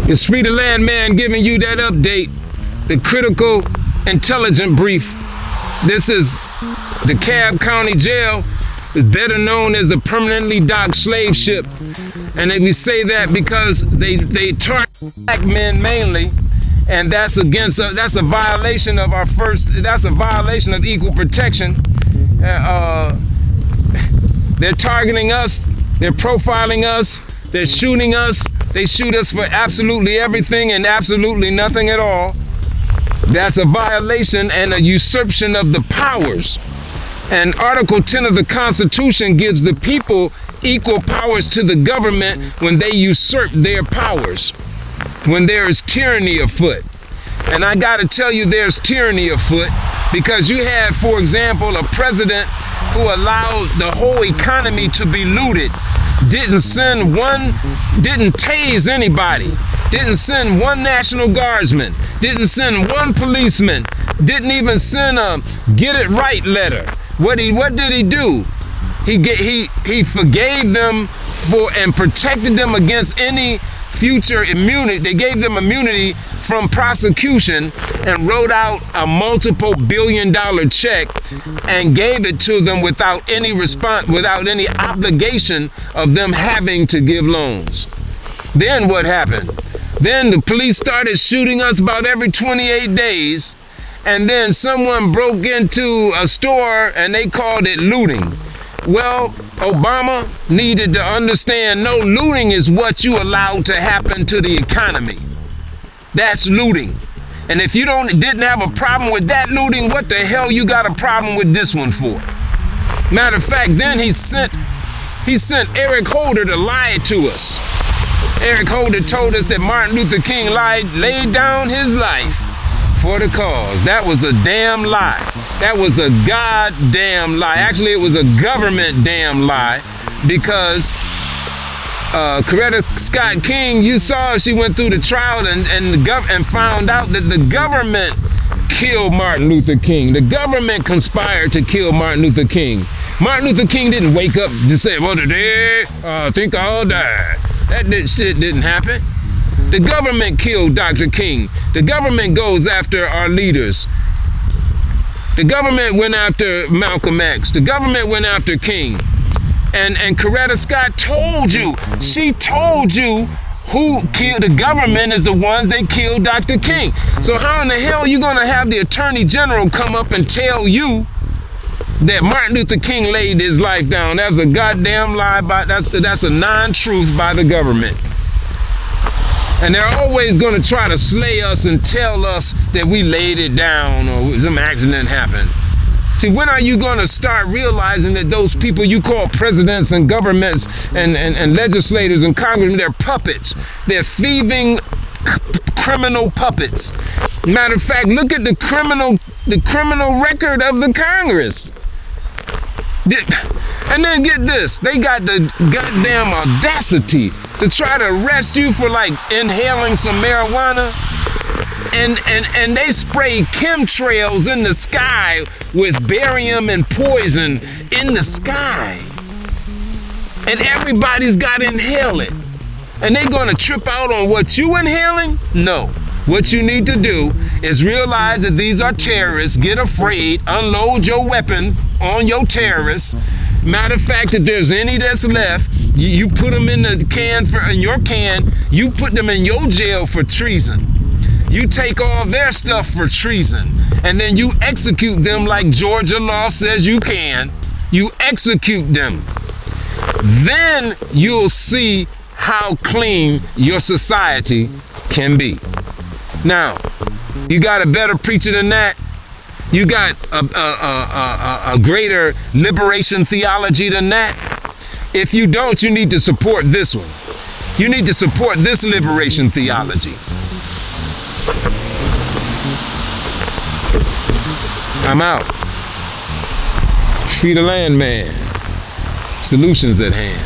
It's Free the Land Man giving you that update, the critical intelligent brief. This is the Cobb County Jail, better known as the permanently docked slave ship. And we say that because they target black men mainly, and that's a violation of that's a violation of equal protection. They're targeting us, they're profiling us, they're shooting us. They shoot us for absolutely everything and absolutely nothing at all. That's a violation and a usurpation of the powers. And Article 10 of the Constitution gives the people equal powers to the government when they usurp their powers, when there is tyranny afoot. And I gotta tell you, there's tyranny afoot because you had, for example, a president who allowed the whole economy to be looted. Didn't tase anybody, didn't send one National Guardsman, didn't send one policeman, didn't even send a get it right letter. What did he do? He forgave them and protected them against any future immunity. They gave them immunity from prosecution and wrote out a multiple billion-dollar check and gave it to them without any response, without any obligation of them having to give loans. Then what happened? Then the police started shooting us about every 28 days, and then someone broke into a store and they called it looting. Well, Obama needed to understand, no, looting is what you allowed to happen to the economy. That's looting. And if you didn't have a problem with that looting, what the hell you got a problem with this one for? Matter of fact, then he sent Eric Holder to lie to us. Eric Holder told us that Martin Luther King laid down his life for the cause. That was a damn lie. That was a goddamn lie. Actually, it was a government damn lie because Coretta Scott King, you saw she went through the trial and found out that the government killed Martin Luther King. The government conspired to kill Martin Luther King. Martin Luther King didn't wake up and say, well, today I think I'll die. That shit didn't happen. The government killed Dr. King. The government goes after our leaders. The government went after Malcolm X. The government went after King. And Coretta Scott told you, she told you who killed the government is the ones that killed Dr. King. So how in the hell are you gonna have the Attorney General come up and tell you that Martin Luther King laid his life down? That's a goddamn lie. That's a non-truth by the government. And they're always going to try to slay us and tell us that we laid it down or some accident happened. See, when are you going to start realizing that those people you call presidents and governments and legislators and congressmen, they're puppets. They're thieving criminal puppets. Matter of fact, look at the criminal record of the Congress. And then get this, they got the goddamn audacity to try to arrest you for like inhaling some marijuana, and they spray chemtrails in the sky with barium and poison in the sky, and everybody's got to inhale it, and they gonna trip out on what you inhaling? No. What you need to do is realize that these are terrorists, get afraid, unload your weapon on your terrorists. Matter of fact, if there's any that's left, you put them in the can, you put them in your jail for treason. You take all their stuff for treason, and then you execute them like Georgia law says you can. You execute them. Then you'll see how clean your society can be. Now, you got a better preacher than that? You got a greater liberation theology than that? If you don't, you need to support this one. You need to support this liberation theology. I'm out. Free the land, man. Solutions at hand.